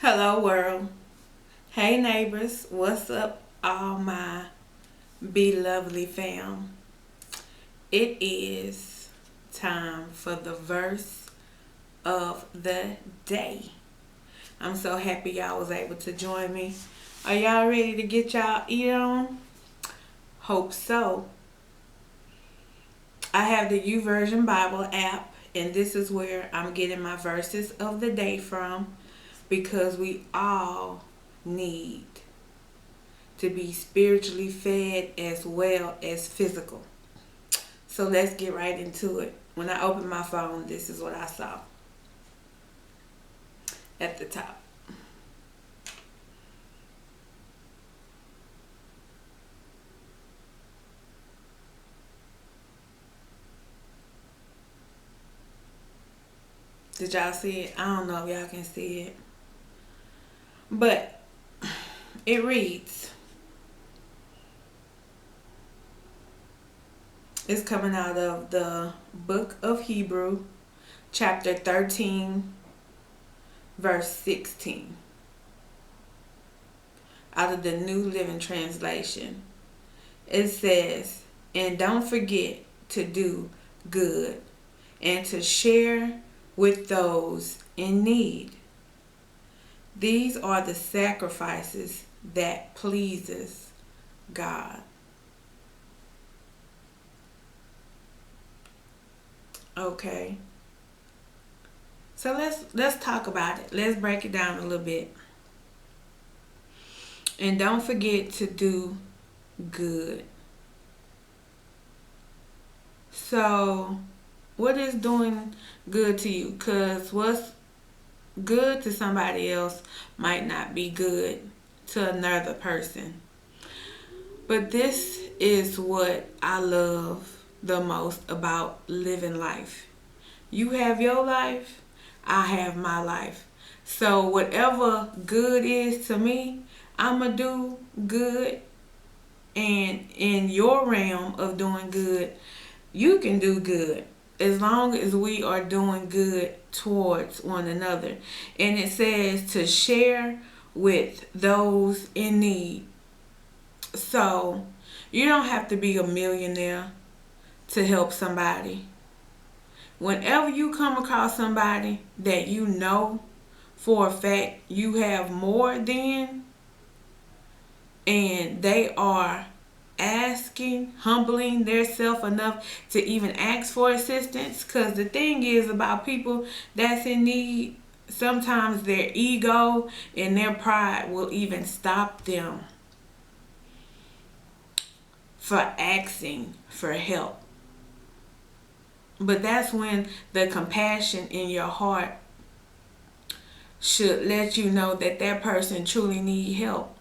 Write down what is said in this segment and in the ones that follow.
Hello world. Hey neighbors. What's up all my be lovely fam? It is time for the verse of the day. I'm so happy y'all was able to join me. Are y'all ready to get y'all eat on? Hope so. I have the YouVersion Bible app, and this is where I'm getting my verses of the day from, because we all need to be spiritually fed as well as physical. So let's get right into it. When I opened my phone, this is what I saw at the top. Did y'all see it? I don't know if y'all can see it. But it reads, it's coming out of the book of Hebrew, chapter 13, verse 16, out of the New Living Translation. It says, and don't forget to do good and to share with those in need. These are the sacrifices that pleases God. Okay. So let's talk about it. Let's break it down a little bit. And don't forget to do good. So, what is doing good to you? Because what's good to somebody else might not be good to another person. But this is what I love the most about living life. You have your life, I have my life. So whatever good is to me, I'ma do good. And in your realm of doing good, you can do good, as long as we are doing good towards one another. And it says to share with those in need. So you don't have to be a millionaire to help somebody. Whenever you come across somebody that you know for a fact you have more than, and they are humbling themselves enough to even ask for assistance. Because the thing is about people that's in need, sometimes their ego and their pride will even stop them for asking for help. But that's when the compassion in your heart should let you know that that person truly need help.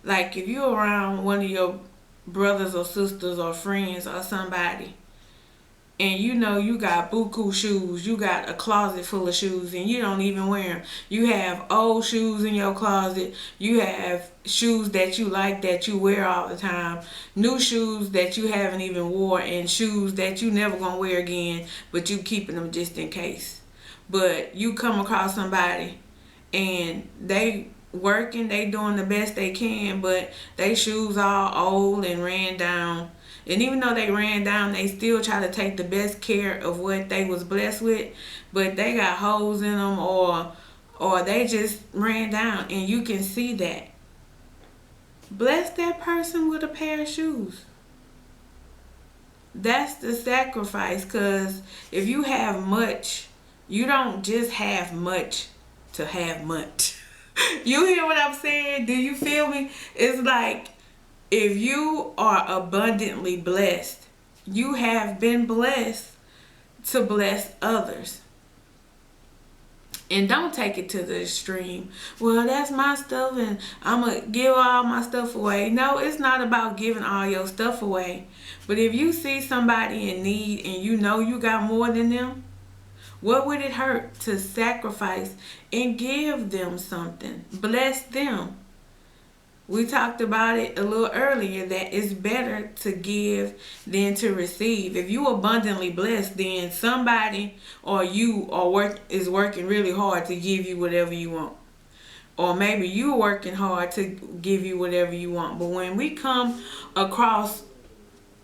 Like if you're around one of your brothers or sisters or friends or somebody, and you know you got buku shoes, you got a closet full of shoes, and you don't even wear them. You have old shoes in your closet. You have shoes that you like that you wear all the time. New shoes that you haven't even wore, and shoes that you never gonna wear again, but you keeping them just in case. But you come across somebody and they working, they doing the best they can, but they shoes all old and ran down. And even though they ran down, they still try to take the best care of what they was blessed with, but they got holes in them, or they just ran down, and you can see that. Bless that person with a pair of shoes. That's the sacrifice, because if you have much, you don't just have much to have much. You hear what I'm saying? Do you feel me? It's like, if you are abundantly blessed, you have been blessed to bless others. And don't take it to the extreme. Well, that's my stuff and I'm going to give all my stuff away. No, it's not about giving all your stuff away. But if you see somebody in need and you know you got more than them, what would it hurt to sacrifice and give them something? Bless them. We talked about it a little earlier, that it's better to give than to receive. If you abundantly blessed, then somebody or you is working really hard to give you whatever you want. or maybe you working hard to give you whatever you want. But when we come across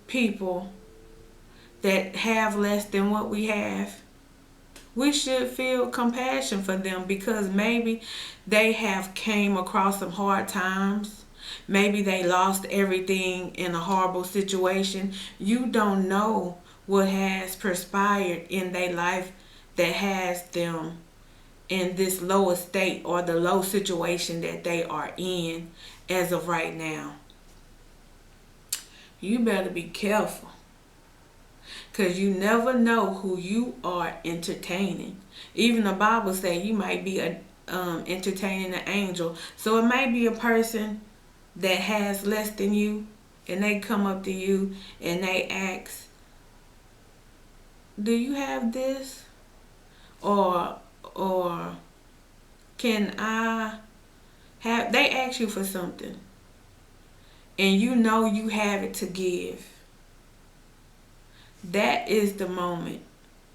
people that have less than what we have, we should feel compassion for them, because maybe they have came across some hard times. Maybe they lost everything in a horrible situation. You don't know what has transpired in their life that has them in this lower state, or the low situation that they are in as of right now. You better be careful, because you never know who you are entertaining. Even the Bible says you might be entertaining an angel. So it might be a person that has less than you, and they come up to you and they ask, do you have this? Or can I have, they ask you for something and you know you have it to give. That is the moment.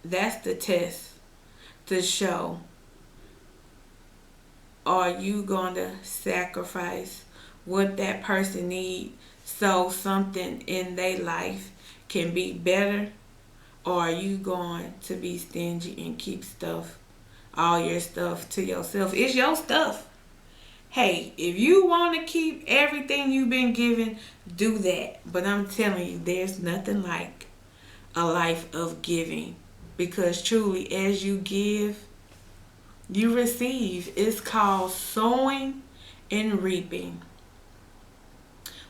That's the test to show, are you going to sacrifice what that person needs so something in their life can be better? Or are you going to be stingy and keep all your stuff to yourself? It's your stuff. Hey, if you want to keep everything you've been given, do that. But I'm telling you, there's nothing like a life of giving. Because truly, as you give, you receive. It's called sowing and reaping.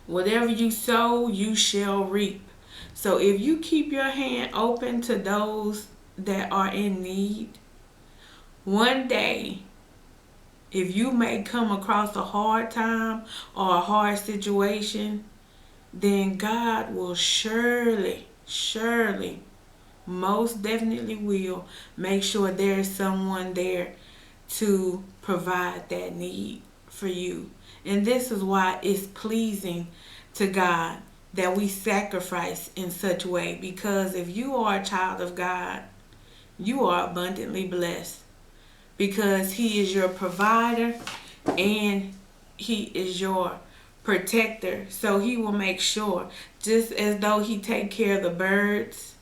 Whatever you sow, you shall reap. So if you keep your hand open to those that are in need, one day, if you may come across a hard time or a hard situation, then God will surely, most definitely will make sure there is someone there to provide that need for you. And this is why it's pleasing to God that we sacrifice in such a way, because if you are a child of God, you are abundantly blessed, because He is your provider and He is your protector. So He will make sure, just as though He take care of the birds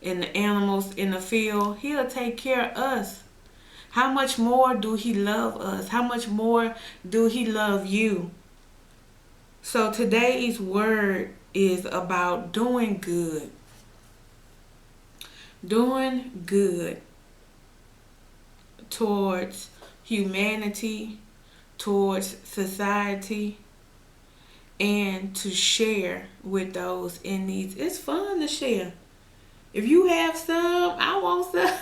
and the animals in the field, He'll take care of us. How much more do He love us? How much more do He love you? So today's word is about doing good. Doing good towards humanity, towards society, and to share with those in need. It's fun to share. If you have some, I want some.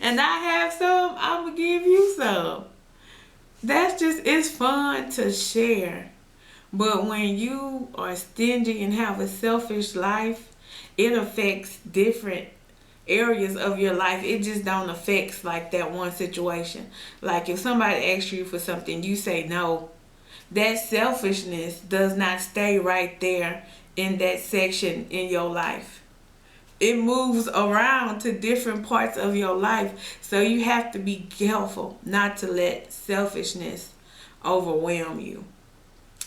And I have some, I'm going to give you some. It's fun to share. But when you are stingy and have a selfish life, it affects different areas of your life. It just don't affect like that one situation. Like if somebody asks you for something, you say no. That selfishness does not stay right there in that section in your life. It moves around to different parts of your life. So you have to be careful not to let selfishness overwhelm you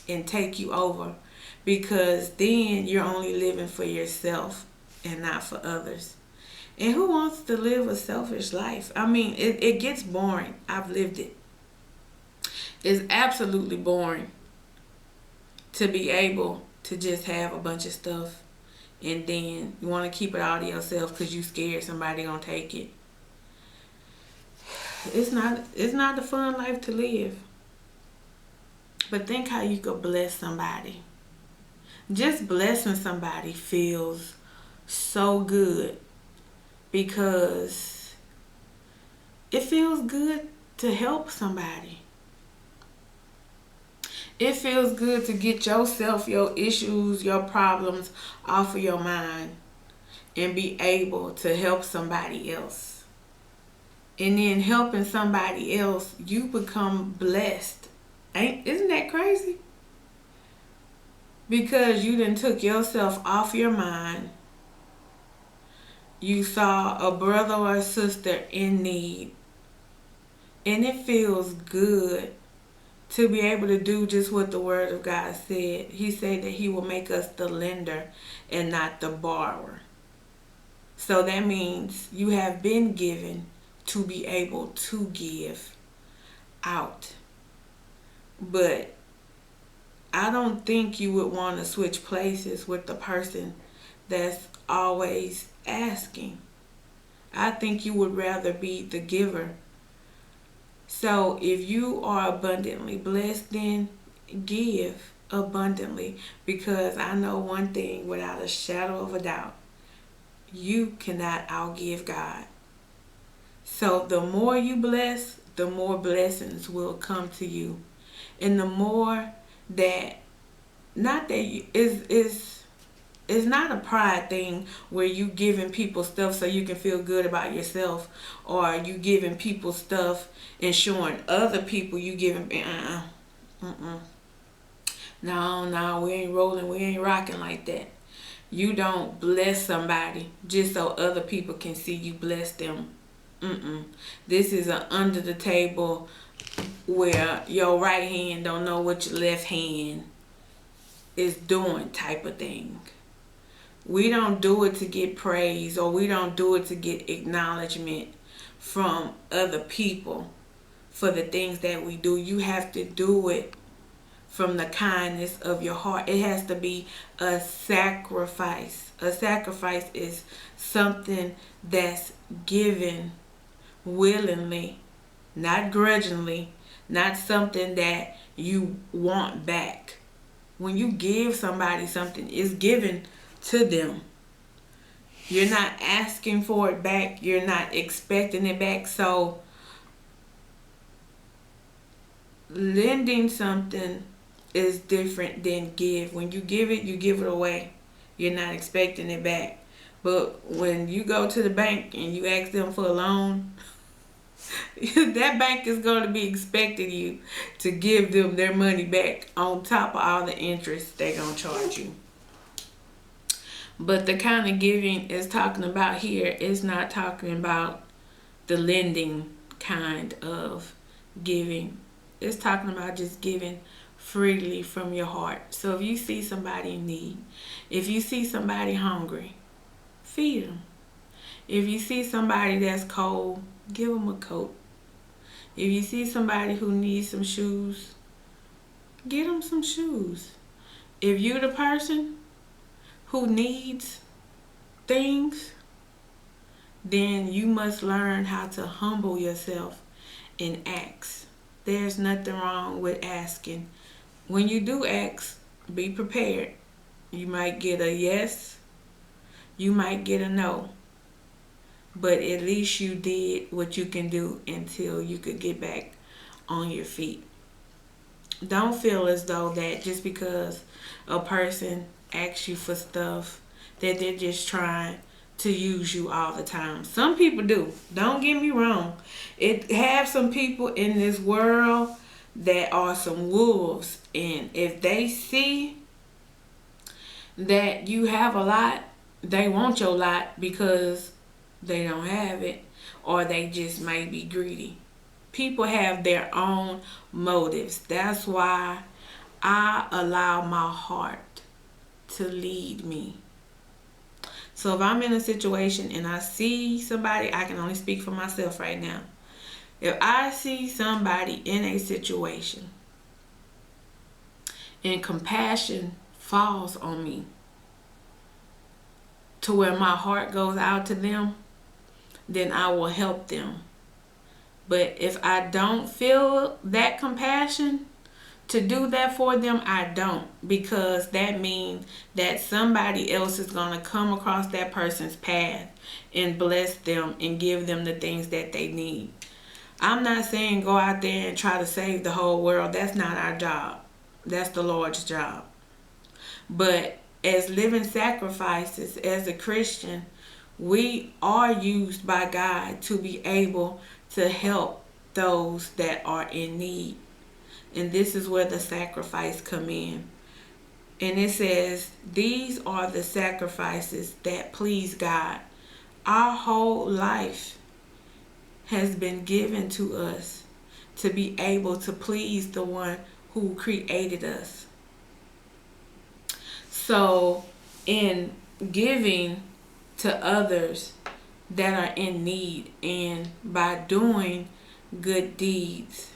and take you over, because then you're only living for yourself and not for others. And who wants to live a selfish life? I mean, it gets boring. I've lived it. It's absolutely boring to be able to just have a bunch of stuff and then you want to keep it all to yourself because you scared somebody gonna take it. It's not a fun life to live. But think how you could bless somebody. Just blessing somebody feels so good, because it feels good to help somebody. It feels good to get yourself, your issues, your problems off of your mind and be able to help somebody else. And then helping somebody else, you become blessed. Isn't that crazy? Because you done took yourself off your mind. You saw a brother or a sister in need, And it feels good to be able to do just what the Word of God said. He said that He will make us the lender and not the borrower. So that means you have been given to be able to give out. But I don't think you would want to switch places with the person that's always asking. I think you would rather be the giver. So if you are abundantly blessed, then give abundantly. Because I know one thing without a shadow of a doubt, you cannot outgive God. So the more you bless, the more blessings will come to you. And the more that, not that you, it's not a pride thing where you giving people stuff so you can feel good about yourself, or you giving people stuff and showing other people you giving. No, we ain't rolling, we ain't rocking like that. You don't bless somebody just so other people can see you bless them. This is an under the table where your right hand don't know what your left hand is doing type of thing. We don't do it to get praise, or we don't do it to get acknowledgement from other people for the things that we do. You have to do it from the kindness of your heart. It has to be a sacrifice. A sacrifice is something that's given willingly, not grudgingly, not something that you want back. When you give somebody something, it's given to them. You're not asking for it back. You're not expecting it back. So lending something is different than give. When you give it, you give it away. You're not expecting it back. But when you go to the bank and you ask them for a loan, that bank is going to be expecting you to give them their money back on top of all the interest they're going to charge you. But the kind of giving is talking about here is not talking about the lending kind of giving. It's talking about just giving freely from your heart. So if you see somebody in need, if you see somebody hungry, feed them. If you see somebody that's cold, give them a coat. If you see somebody who needs some shoes, get them some shoes. If you're the person who needs things, then you must learn how to humble yourself and ask. There's nothing wrong with asking. When you do ask, be prepared. You might get a yes, you might get a no. But at least you did what you can do until you could get back on your feet. Don't feel as though that just because a person asks you for stuff that they're just trying to use you all the time. Some people do. Don't get me wrong. It have some people in this world that are some wolves, and if they see that you have a lot, they want your lot because they don't have it, or they just might be greedy. People have their own motives. That's why I allow my heart to lead me. So if I'm in a situation and I see somebody, I can only speak for myself right now. If I see somebody in a situation and compassion falls on me to where my heart goes out to them, then I will help them. But if I don't feel that compassion to do that for them, I don't, because that means that somebody else is going to come across that person's path and bless them and give them the things that they need. I'm not saying go out there and try to save the whole world. That's not our job. That's the Lord's job. But as living sacrifices, as a Christian, we are used by God to be able to help those that are in need. And this is where the sacrifice come in. And it says, these are the sacrifices that please God. Our whole life has been given to us to be able to please the one who created us. So, in giving to others that are in need and by doing good deeds,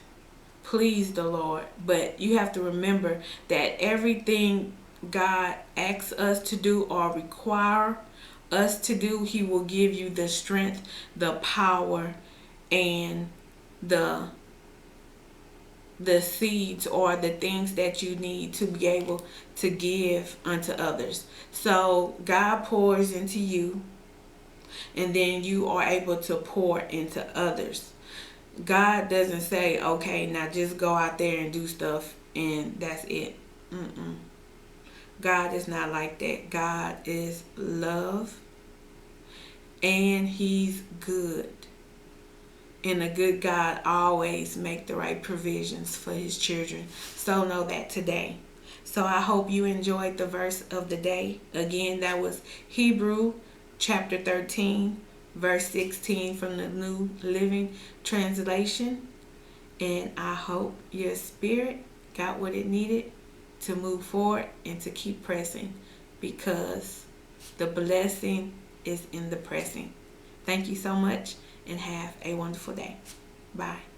please the Lord. But you have to remember that everything God asks us to do or require us to do, He will give you the strength, the power, and the seeds or the things that you need to be able to give unto others. So God pours into you, and then you are able to pour into others. God doesn't say, okay, now just go out there and do stuff and that's it. Mm-mm. God is not like that. God is love, and He's good. And a good God always make the right provisions for His children. So know that today. So I hope you enjoyed the verse of the day. Again, that was Hebrew chapter 13, verse 16 from the New Living Translation. And I hope your spirit got what it needed to move forward and to keep pressing, because the blessing is in the pressing. Thank you so much and have a wonderful day. Bye.